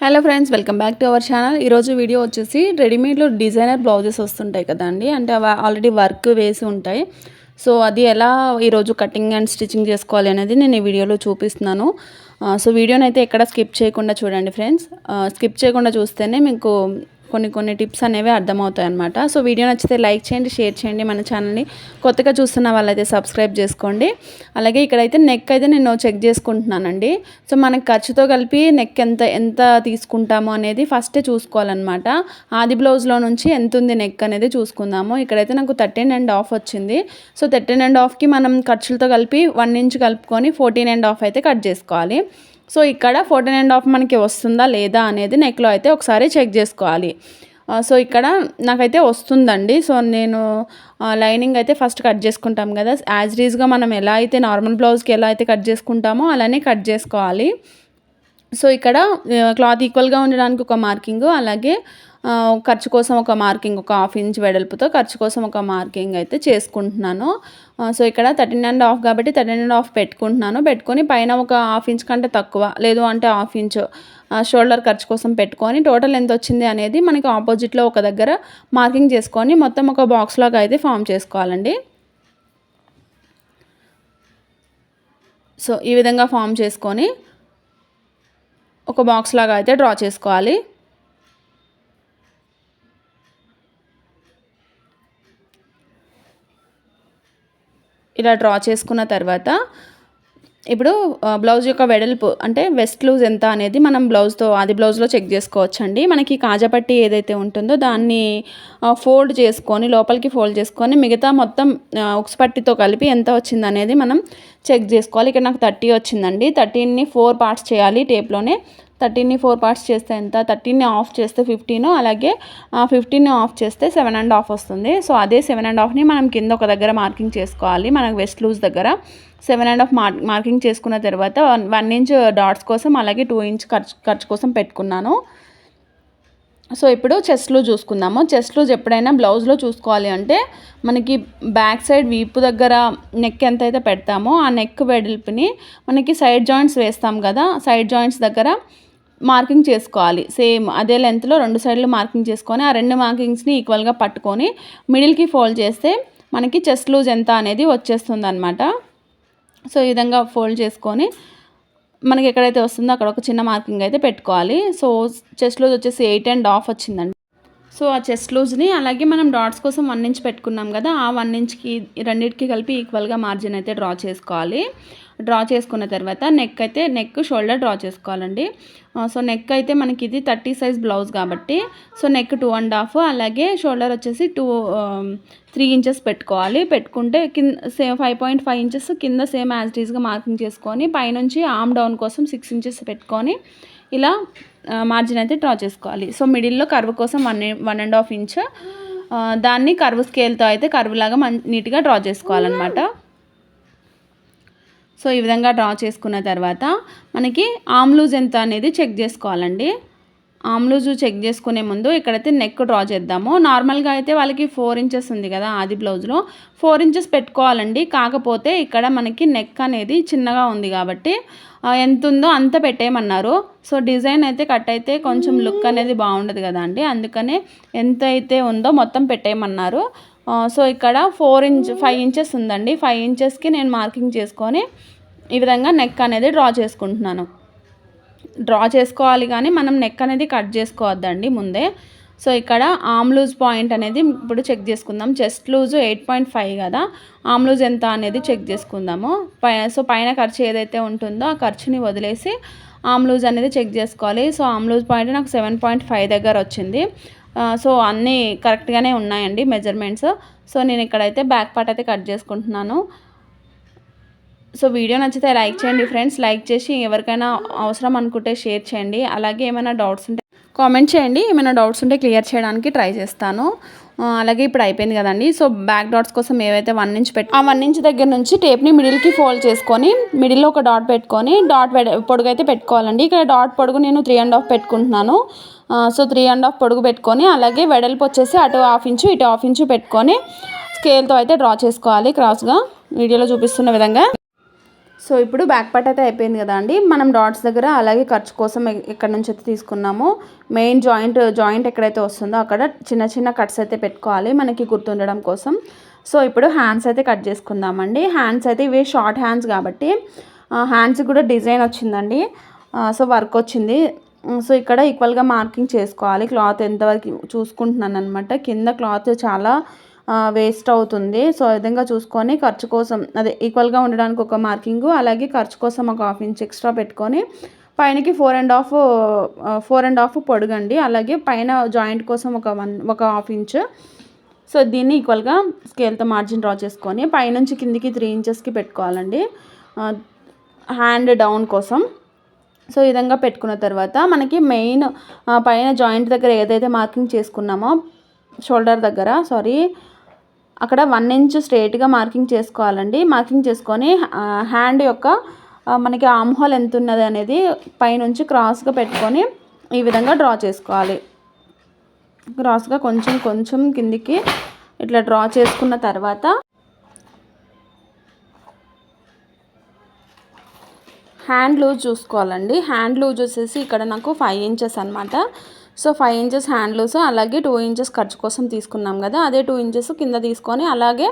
Hello friends, welcome back to our channel. ఈరోజు video వచ్చేసి రెడీమేడ్లో designer blouses వస్తుంటాయి కదండి. అంటే అవి ఆల్రెడీ వర్క్ వేసి ఉంటాయి. సో అది ఎలా ఈరోజు కటింగ్ అండ్ స్టిచ్చింగ్ చేసుకోవాలి అనేది నేను ఈ వీడియోలో చూపిస్తున్నాను. సో వీడియోని అయితే ఎక్కడ స్కిప్ చేయకుండా చూడండి ఫ్రెండ్స్. స్కిప్ చేయకుండా చూస్తేనే మీకు కొన్ని టిప్స్ అనేవి అర్థమవుతాయి అన్నమాట. సో వీడియో నచ్చితే లైక్ చేయండి, షేర్ చేయండి. మన ఛానల్ని కొత్తగా చూస్తున్న వాళ్ళైతే సబ్స్క్రైబ్ చేసుకోండి. అలాగే ఇక్కడైతే నెక్ అయితే నేను చెక్ చేసుకుంటున్నానండి. సో మనకి ఖర్చుతో కలిపి నెక్ ఎంత తీసుకుంటాము అనేది ఫస్టే చూసుకోవాలన్నమాట. ఆది బ్లౌజ్లో నుంచి ఎంత ఉంది నెక్ అనేది చూసుకుందాము. ఇక్కడైతే నాకు 13.5 వచ్చింది. సో 13.5కి మనం ఖర్చులతో కలిపి 1 ఇంచ్ కలుపుకొని 14.5 అయితే కట్ చేసుకోవాలి. సో ఇక్కడ 14.5 మనకి వస్తుందా లేదా అనేది నెక్లో అయితే ఒకసారి చెక్ చేసుకోవాలి. సో ఇక్కడ నాకైతే వస్తుందండి. సో నేను లైనింగ్ అయితే ఫస్ట్ కట్ చేసుకుంటాం కదా, యాజ్ రీజ్గా మనం ఎలా అయితే నార్మల్ బ్లౌజ్కి ఎలా అయితే కట్ చేసుకుంటామో అలానే కట్ చేసుకోవాలి. సో ఇక్కడ క్లాత్ ఈక్వల్గా ఉండడానికి ఒక మార్కింగ్, అలాగే ఖర్చు కోసం ఒక మార్కింగ్, ఒక 1/2 ఇంచ్ వెడల్పుతో ఖర్చు కోసం ఒక మార్కింగ్ అయితే చేసుకుంటున్నాను. సో ఇక్కడ 13.5 కాబట్టి 13.5 పెట్టుకొని పైన ఒక 1/2 ఇంచ్ కంటే తక్కువ, లేదు అంటే 1/2 ఇంచ్ షోల్డర్ ఖర్చు కోసం పెట్టుకొని టోటల్ ఎంత వచ్చింది అనేది మనకి ఆపోజిట్లో ఒక దగ్గర మార్కింగ్ చేసుకొని మొత్తం ఒక బాక్స్ లాగా అయితే ఫామ్ చేసుకోవాలండి. సో ఈ విధంగా ఫామ్ చేసుకొని ఒక బాక్స్ లాగా అయితే డ్రా చేసుకోవాలి. ఇలా డ్రా చేసుకున్న తర్వాత ఇప్పుడు బ్లౌజ్ యొక్క వెడల్పు అంటే వెస్ట్ లూజ్ ఎంత అనేది మనం ఆది బ్లౌజ్లో చెక్ చేసుకోవచ్చండి. మనకి కాజాపట్టి ఏదైతే ఉంటుందో దాన్ని లోపలికి ఫోల్డ్ చేసుకొని మిగతా మొత్తం ఉక్స్ పట్టితో కలిపి ఎంత వచ్చింది అనేది మనం చెక్ చేసుకోవాలి. ఇక్కడ నాకు 30 వచ్చిందండి. 13ని 4 పార్ట్స్ చేయాలి టేప్లోనే. 13ని 4 పార్ట్స్ చేస్తే ఎంత, 13ని ఆఫ్ చేస్తే 15, అలాగే 15ని ఆఫ్ చేస్తే 7.5 వస్తుంది. సో అదే 7.5ని మనం కింద ఒక దగ్గర మార్కింగ్ చేసుకోవాలి. మనకు వెస్ట్ లూజ్ దగ్గర 7.5 మార్కింగ్ చేసుకున్న తర్వాత 1 ఇంచ్ డాట్స్ కోసం, అలాగే 2 ఇంచ్ ఖర్చు కోసం పెట్టుకున్నాను. సో ఇప్పుడు చెస్ట్ లూజ్ చూసుకుందాము. చెస్ట్ లూజ్ ఎప్పుడైనా బ్లౌజ్లో చూసుకోవాలి అంటే మనకి బ్యాక్ సైడ్ వీపు దగ్గర నెక్ ఎంత అయితే పెడతామో ఆ నెక్ వెడల్పుని మనకి సైడ్ జాయింట్స్ వేస్తాం కదా, సైడ్ జాయింట్స్ దగ్గర మార్కింగ్ చేసుకోవాలి. సేమ్ అదే లెంత్లో 2 సైడ్లు మార్కింగ్ చేసుకొని ఆ 2 మార్కింగ్స్ని ఈక్వల్గా పట్టుకొని మిడిల్కి ఫోల్డ్ చేస్తే మనకి చెస్ట్ లూజ్ ఎంత అనేది వచ్చేస్తుంది అనమాట. సో ఈ విధంగా ఫోల్డ్ చేసుకొని మనకి ఎక్కడైతే వస్తుందో అక్కడ ఒక చిన్న మార్కింగ్ అయితే పెట్టుకోవాలి. సో చెస్ట్ లూజ్ వచ్చేసి 8.5 వచ్చిందండి. సో ఆ చెస్ట్ లూజ్ని అలాగే మనం డాట్స్ కోసం 1 ఇంచ్ పెట్టుకున్నాం కదా, ఆ 1 ఇంచ్కి రెండింటికి కలిపి ఈక్వల్గా మార్జిన్ అయితే డ్రా చేసుకోవాలి. డ్రా చేసుకున్న తర్వాత నెక్ షోల్డర్ డ్రా చేసుకోవాలండి. సో నెక్ అయితే మనకి ఇది 30 సైజ్ బ్లౌజ్ కాబట్టి సో నెక్ 2.5, అలాగే షోల్డర్ వచ్చేసి 3 ఇంచెస్ పెట్టుకోవాలి. పెట్టుకుంటే కింద 5.5 ఇంచెస్ కింద సేమ్ యాజ్ ఇట్ ఈస్గా మార్కింగ్ చేసుకొని పైనుంచి ఆర్మ్ డౌన్ కోసం 6 ఇంచెస్ పెట్టుకొని ఇలా మార్జిన్ అయితే డ్రా చేసుకోవాలి. సో మిడిల్లో కర్వ్ కోసం 1.5 ఇంచ్ దాన్ని కర్వ్ స్కేల్తో అయితే కర్వ్ లాగా నీట్గా డ్రా చేసుకోవాలన్నమాట. సో ఈ విధంగా డ్రా చేసుకున్న తర్వాత మనకి ఆర్మ్ లూజ్ ఎంత అనేది చెక్ చేసుకోవాలండి. ఆర్మ్ లూజ్ చెక్ చేసుకునే ముందు ఇక్కడైతే నెక్ డ్రా చేద్దాము. నార్మల్గా అయితే వాళ్ళకి 4 ఇంచెస్ ఉంది కదా ఆది బ్లౌజ్లో, 4 ఇంచెస్ పెట్టుకోవాలండి. కాకపోతే ఇక్కడ మనకి నెక్ అనేది చిన్నగా ఉంది కాబట్టి ఎంత ఉందో అంత పెట్టేయమన్నారు. సో డిజైన్ అయితే కట్ అయితే కొంచెం లుక్ అనేది బాగుండదు కదా అండి, అందుకనే ఎంత అయితే ఉందో మొత్తం పెట్టేయమన్నారు. సో ఇక్కడ 5 ఇంచెస్ ఉందండి. 5 ఇంచెస్కి నేను మార్కింగ్ చేసుకొని ఈ విధంగా నెక్ అనేది డ్రా చేసుకుంటున్నాను. డ్రా చేసుకోవాలి కానీ మనం నెక్ అనేది కట్ చేసుకోవద్దండి ముందే. సో ఇక్కడ ఆర్మ్ లూజ్ పాయింట్ అనేది ఇప్పుడు చెక్ చేసుకుందాం. చెస్ట్ లూజ్ 8.5 కదా, ఆర్మ్ లూజ్ ఎంత అనేది చెక్ చేసుకుందాము. సో పైన ఖర్చు ఏదైతే ఉంటుందో ఆ ఖర్చుని వదిలేసి ఆర్మ్ లూజ్ అనేది చెక్ చేసుకోవాలి. సో ఆర్మ్ లూజ్ పాయింట్ నాకు 7.5 దగ్గర వచ్చింది. సో అన్నీ కరెక్ట్గానే ఉన్నాయండి మెజర్మెంట్స్. సో నేను ఇక్కడైతే బ్యాక్ పార్ట్ అయితే కట్ చేసుకుంటున్నాను. సో వీడియో నచ్చితే లైక్ చేయండి ఫ్రెండ్స్. లైక్ చేసి ఎవరికైనా అవసరం అనుకుంటే షేర్ చేయండి. అలాగే ఏమైనా డౌట్స్ ఉంటే కామెంట్ చేయండి. ఏమైనా డౌట్స్ ఉంటే క్లియర్ చేయడానికి ట్రై చేస్తాను. అలాగే ఇప్పుడు అయిపోయింది కదండి. సో బ్యాక్ డాట్స్ కోసం ఏవైతే 1 ఇంచ్ ఆ 1 ఇంచ్ దగ్గర నుంచి టేప్ని మిడిల్కి ఫోల్డ్ చేసుకొని మిడిల్లో ఒక డాట్ పెట్టుకొని పొడుగు అయితే పెట్టుకోవాలండి. ఇక్కడ డాట్ పొడుగు నేను 3.5 పెట్టుకుంటున్నాను. సో 3.5 పొడుగు పెట్టుకొని అలాగే వెడల్పు వచ్చేసి అటు 1/2 ఇంచు ఇటు 1/2 ఇంచు పెట్టుకొని స్కేల్తో అయితే డ్రా చేసుకోవాలి క్రాస్గా వీడియోలో చూపిస్తున్న విధంగా. సో ఇప్పుడు బ్యాక్ పార్ట్ అయితే అయిపోయింది కదా అండి. మనం డాట్స్ దగ్గర అలాగే ఖర్చు కోసం ఎక్కడి నుంచి అయితే తీసుకున్నామో మెయిన్ జాయింట్ ఎక్కడైతే వస్తుందో అక్కడ చిన్న చిన్న కట్స్ అయితే పెట్టుకోవాలి మనకి గుర్తుండడం కోసం. సో ఇప్పుడు హ్యాండ్స్ అయితే కట్ చేసుకుందామండి. హ్యాండ్స్ అయితే ఇవి షార్ట్ హ్యాండ్స్ కాబట్టి హ్యాండ్స్ కూడా డిజైన్ వచ్చిందండి. సో వర్క్ వచ్చింది. సో ఇక్కడ ఈక్వల్గా మార్కింగ్ చేసుకోవాలి. క్లాత్ ఎంతవరకు చూసుకుంటున్నాను అనమాట. కింద క్లాత్ చాలా వేస్ట్ అవుతుంది. సో ఈ విధంగా చూసుకొని ఖర్చు కోసం అదే ఈక్వల్గా ఉండడానికి ఒక మార్కింగు, అలాగే ఖర్చు కోసం ఒక 1/2 ఇంచ్ ఎక్స్ట్రా పెట్టుకొని పైనకి 4.5 పొడుగండి. అలాగే పైన జాయింట్ కోసం ఒక 1/2 ఇంచ్. సో దీన్ని ఈక్వల్గా స్కేల్తో మార్జిన్ డ్రా చేసుకొని పైనుంచి కిందికి 3 ఇంచెస్కి పెట్టుకోవాలండి హ్యాండ్ డౌన్ కోసం. సో ఈ విధంగా పెట్టుకున్న తర్వాత మనకి మెయిన్ పైన జాయింట్ దగ్గర ఏదైతే మార్కింగ్ చేసుకున్నామో షోల్డర్ దగ్గర అక్కడ 1 ఇంచ్ స్ట్రైట్గా మార్కింగ్ చేసుకోవాలండి. మార్కింగ్ చేసుకొని హ్యాండ్ యొక్క మనకి ఆర్మ్ హోల్ ఎంత ఉన్నది అనేది పైనుంచి క్రాస్గా పెట్టుకొని ఈ విధంగా డ్రా చేసుకోవాలి. క్రాస్గా కొంచెం కిందికి ఇట్లా డ్రా చేసుకున్న తర్వాత హ్యాండ్ లూజ్ చూసుకోవాలండి. హ్యాండ్ లూజ్ వచ్చేసి ఇక్కడ నాకు 5 ఇంచెస్ అనమాట. సో 5 ఇంచెస్ హ్యాండ్ లూజ్, అలాగే 2 ఇంచెస్ ఖర్చు కోసం తీసుకున్నాం కదా, అదే 2 ఇంచెస్ కింద తీసుకొని అలాగే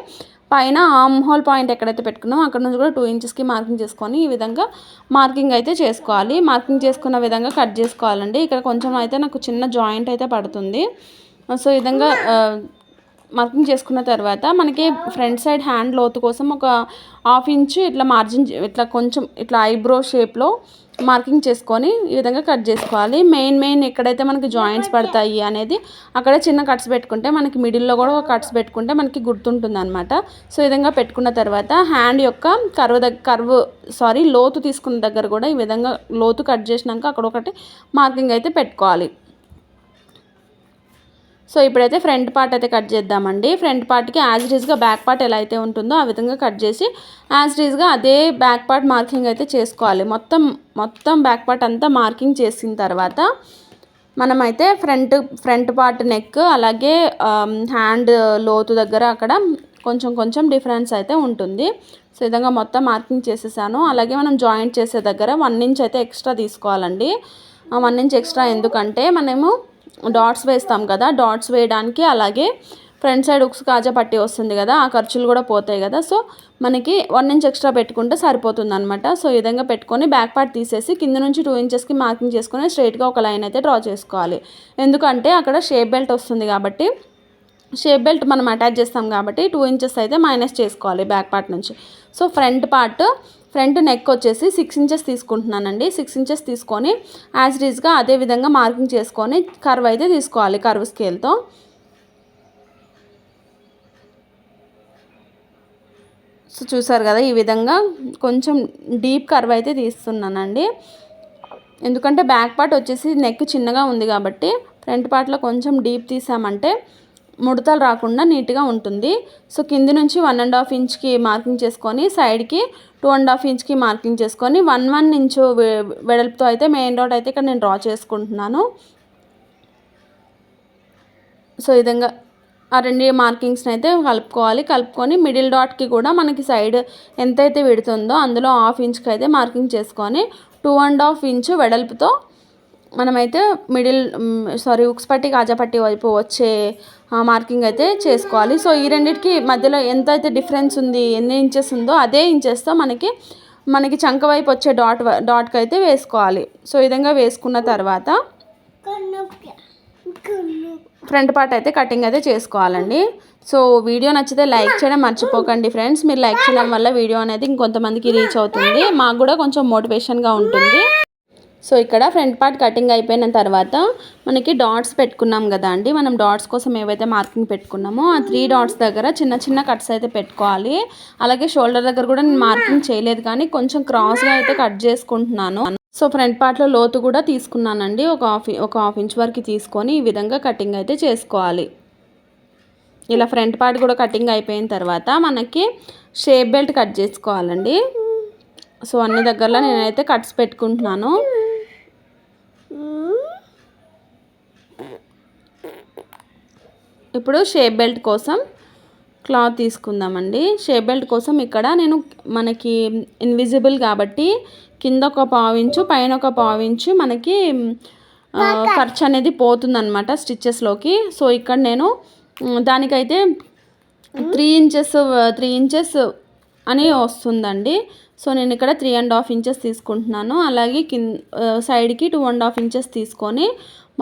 పైన ఆర్మ్ హోల్ పాయింట్ ఎక్కడైతే పెట్టుకున్నామో అక్కడ నుంచి కూడా 2 ఇంచెస్కి మార్కింగ్ చేసుకొని ఈ విధంగా మార్కింగ్ అయితే చేసుకోవాలి. మార్కింగ్ చేసుకున్న విధంగా కట్ చేసుకోవాలండి. ఇక్కడ కొంచెం అయితే నాకు చిన్న జాయింట్ అయితే పడుతుంది. సో ఈ విధంగా మార్కింగ్ చేసుకున్న తర్వాత మనకి ఫ్రంట్ సైడ్ హ్యాండ్ లోతు కోసం ఒక 1/2 ఇంచ్ ఇట్లా మార్జిన్ ఇట్లా కొంచెం ఇట్లా ఐబ్రో షేప్లో మార్కింగ్ చేసుకొని ఈ విధంగా కట్ చేసుకోవాలి. మెయిన్ ఎక్కడైతే మనకి జాయింట్స్ పడతాయి అనేది అక్కడ చిన్న కట్స్ పెట్టుకుంటే మనకి మిడిల్లో కూడా ఒక కట్స్ పెట్టుకుంటే మనకి గుర్తుంటుంది అనమాట. సో ఈ విధంగా పెట్టుకున్న తర్వాత హ్యాండ్ యొక్క లోతు తీసుకున్న దగ్గర కూడా ఈ విధంగా లోతు కట్ చేసినాక అక్కడ ఒకటి మార్కింగ్ అయితే పెట్టుకోవాలి. సో ఇప్పుడైతే ఫ్రంట్ పార్ట్ అయితే కట్ చేద్దామండి. ఫ్రంట్ పార్ట్కి యాజ్ ఇట్ ఈస్గా బ్యాక్ పార్ట్ ఎలా అయితే ఉంటుందో ఆ విధంగా కట్ చేసి యాజ్ ఇట్ ఈస్గా అదే బ్యాక్ పార్ట్ మార్కింగ్ అయితే చేసుకోవాలి. మొత్తం బ్యాక్ పార్ట్ అంతా మార్కింగ్ చేసిన తర్వాత మనమైతే ఫ్రంట్ పార్ట్ నెక్ అలాగే హ్యాండ్ లోతు దగ్గర అక్కడ కొంచెం డిఫరెన్స్ అయితే ఉంటుంది. సో ఈ విధంగా మొత్తం మార్కింగ్ చేసేసాను. అలాగే మనం జాయింట్ చేసే దగ్గర 1 ఇంచ్ అయితే ఎక్స్ట్రా తీసుకోవాలండి. 1 ఇంచ్ ఎక్స్ట్రా ఎందుకంటే మనము డాట్స్ వేస్తాం కదా, డాట్స్ వేయడానికి అలాగే ఫ్రంట్ సైడ్ ఉక్స్ కాజా పట్టి వస్తుంది కదా, ఆ ఖర్చులు కూడా పోతాయి కదా. సో మనకి 1 ఇంచ్ ఎక్స్ట్రా పెట్టుకుంటే సరిపోతుంది అనమాట. సో ఈ విధంగా పెట్టుకొని బ్యాక్ పార్ట్ తీసేసి కింద నుంచి 2 ఇంచెస్కి మార్కింగ్ చేసుకొని స్ట్రైట్గా ఒక లైన్ అయితే డ్రా చేసుకోవాలి. ఎందుకంటే అక్కడ షేప్ బెల్ట్ వస్తుంది కాబట్టి షేప్ బెల్ట్ మనం అటాచ్ చేస్తాం కాబట్టి 2 ఇంచెస్ అయితే మైనస్ చేసుకోవాలి బ్యాక్ పార్ట్ నుంచి. సో ఫ్రంట్ నెక్ వచ్చేసి 6 ఇంచెస్ తీసుకుంటున్నానండి. 6 ఇంచెస్ తీసుకొని యాజ్ ఇట్ ఈస్గా అదే విధంగా మార్కింగ్ చేసుకొని కర్వ్ అయితే తీసుకోవాలి కర్వ్ స్కేల్తో. సో చూసారు కదా, ఈ విధంగా కొంచెం డీప్ కర్వ్ అయితే తీస్తున్నానండి. ఎందుకంటే బ్యాక్ పార్ట్ వచ్చేసి నెక్ చిన్నగా ఉంది కాబట్టి ఫ్రంట్ పార్ట్లో కొంచెం డీప్ తీసామంటే ముడతలు రాకుండా నీట్గా ఉంటుంది. సో కింది నుంచి 1.5 ఇంచ్కి మార్కింగ్ చేసుకొని సైడ్కి 2.5 ఇంచ్కి మార్కింగ్ చేసుకొని 1 ఇంచు వెడల్పుతో అయితే మెయిన్ డాట్ అయితే ఇక్కడ నేను డ్రా చేసుకుంటున్నాను. సో ఈ విధంగా ఆ 2 మార్కింగ్స్ని అయితే కలుపుకొని మిడిల్ డాట్కి కూడా మనకి సైడ్ ఎంతైతే విడుతుందో అందులో 1/2 ఇంచ్కి అయితే మార్కింగ్ చేసుకొని 2.5 ఇంచు వెడల్పుతో మనమైతే ఉక్స్ పట్టి కాజా పట్టి వైపు వచ్చే మార్కింగ్ అయితే చేసుకోవాలి. సో ఈ రెండింటికి మధ్యలో ఎంత అయితే డిఫరెన్స్ ఉంది, ఎన్ని ఇంచెస్ ఉందో అదే ఇంచెస్తో మనకి చంక వైపు వచ్చే డాట్కి అయితే వేసుకోవాలి. సో ఈ విధంగా వేసుకున్న తర్వాత ఫ్రంట్ పార్ట్ అయితే కటింగ్ అయితే చేసుకోవాలండి. సో వీడియో నచ్చితే లైక్ చేయడం మర్చిపోకండి ఫ్రెండ్స్. మీరు లైక్ చేయడం వల్ల వీడియో అనేది ఇంకొంతమందికి రీచ్ అవుతుంది, మాకు కూడా కొంచెం మోటివేషన్గా ఉంటుంది. సో ఇక్కడ ఫ్రంట్ పార్ట్ కటింగ్ అయిపోయిన తర్వాత మనకి డాట్స్ పెట్టుకున్నాం కదా అండి, మనం డాట్స్ కోసం ఏవైతే మార్కింగ్ పెట్టుకున్నామో ఆ 3 డాట్స్ దగ్గర చిన్న చిన్న కట్స్ అయితే పెట్టుకోవాలి. అలాగే షోల్డర్ దగ్గర కూడా నేను మార్కింగ్ చేయలేదు కానీ కొంచెం క్రాస్గా అయితే కట్ చేసుకుంటున్నాను. సో ఫ్రంట్ పార్ట్లో లోతు కూడా తీసుకున్నానండి, ఒక హాఫ్ ఇంచ్ వరకు తీసుకొని ఈ విధంగా కటింగ్ అయితే చేసుకోవాలి. ఇలా ఫ్రంట్ పార్ట్ కూడా కటింగ్ అయిపోయిన తర్వాత మనకి షేప్ బెల్ట్ కట్ చేసుకోవాలండి. సో అన్ని దగ్గరలో నేనైతే కట్స్ పెట్టుకుంటున్నాను. ఇప్పుడు షేప్ బెల్ట్ కోసం క్లాత్ తీసుకుందామండి. షేప్ బెల్ట్ కోసం ఇక్కడ నేను మనకి ఇన్విజిబుల్ కాబట్టి కింద ఒక పావించు పైన ఒక పావించు మనకి ఖర్చు అనేది పోతుందన్నమాట స్టిచ్చెస్లోకి. సో ఇక్కడ నేను దానికైతే 3 ఇంచెస్ అని వస్తుందండి. సో నేను ఇక్కడ 3.5 ఇంచెస్ తీసుకుంటున్నాను. అలాగే సైడ్కి 2.5 ఇంచెస్ తీసుకొని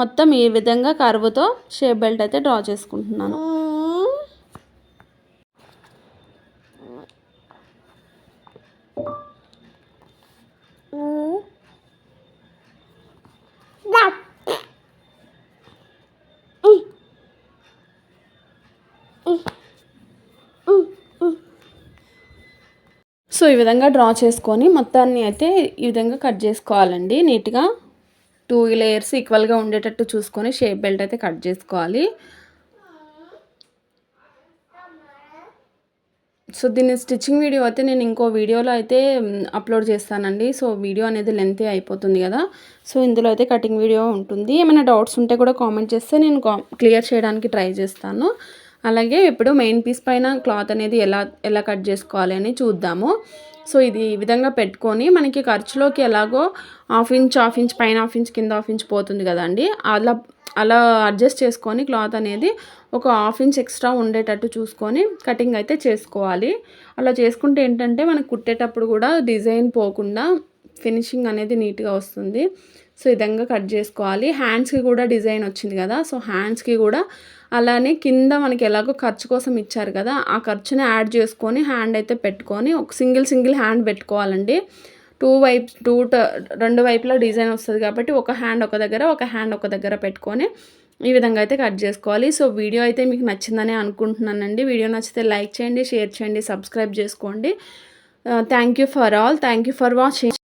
మొత్తం ఈ విధంగా కర్వ్తో షేప్ బెల్ట్ అయితే డ్రా చేసుకుంటున్నాను. సో ఈ విధంగా డ్రా చేసుకొని మొత్తాన్ని అయితే ఈ విధంగా కట్ చేసుకోవాలండి. నీట్గా 2 లేయర్స్ ఈక్వల్గా ఉండేటట్టు చూసుకొని షేప్ బెల్ట్ అయితే కట్ చేసుకోవాలి. సో దీని స్టిచ్చింగ్ వీడియో అయితే నేను ఇంకో వీడియోలో అయితే అప్లోడ్ చేస్తానండి. సో వీడియో అనేది లెంతీ అయిపోతుంది కదా. సో ఇందులో అయితే కటింగ్ వీడియో ఉంటుంది. ఏమైనా డౌట్స్ ఉంటే కూడా కామెంట్ చేస్తే నేను క్లియర్ చేయడానికి ట్రై చేస్తాను. అలాగే ఇప్పుడు మెయిన్ పీస్ పైన క్లాత్ అనేది ఎలా కట్ చేసుకోవాలి అని చూద్దాము. సో ఇది ఈ విధంగా పెట్టుకొని మనకి ఖర్చులోకి ఎలాగో 1/2 ఇంచ్ పైన 1/2 ఇంచ్ కింద 1/2 ఇంచ్ పోతుంది కదండి. అలా అడ్జస్ట్ చేసుకొని క్లాత్ అనేది ఒక 1/2 ఇంచ్ ఎక్స్ట్రా ఉండేటట్టు చూసుకొని కటింగ్ అయితే చేసుకోవాలి. అలా చేసుకుంటే ఏంటంటే మనకు కుట్టేటప్పుడు కూడా డిజైన్ పోకుండా ఫినిషింగ్ అనేది నీట్గా వస్తుంది. సో ఈ విధంగా కట్ చేసుకోవాలి. హ్యాండ్స్కి కూడా డిజైన్ వచ్చింది కదా. సో హ్యాండ్స్కి కూడా అలానే కింద మనకి ఎలాగో ఖర్చు కోసం ఇచ్చారు కదా, ఆ ఖర్చుని యాడ్ చేసుకొని హ్యాండ్ అయితే పెట్టుకొని ఒక సింగిల్ హ్యాండ్ పెట్టుకోవాలండి. రెండు వైపులా డిజైన్ వస్తుంది కాబట్టి ఒక హ్యాండ్ ఒక దగ్గర పెట్టుకొని ఈ విధంగా అయితే కట్ చేసుకోవాలి. సో వీడియో అయితే మీకు నచ్చిందని అనుకుంటున్నానండి. వీడియో నచ్చితే లైక్ చేయండి, షేర్ చేయండి, సబ్స్క్రైబ్ చేసుకోండి. Thank you for watching.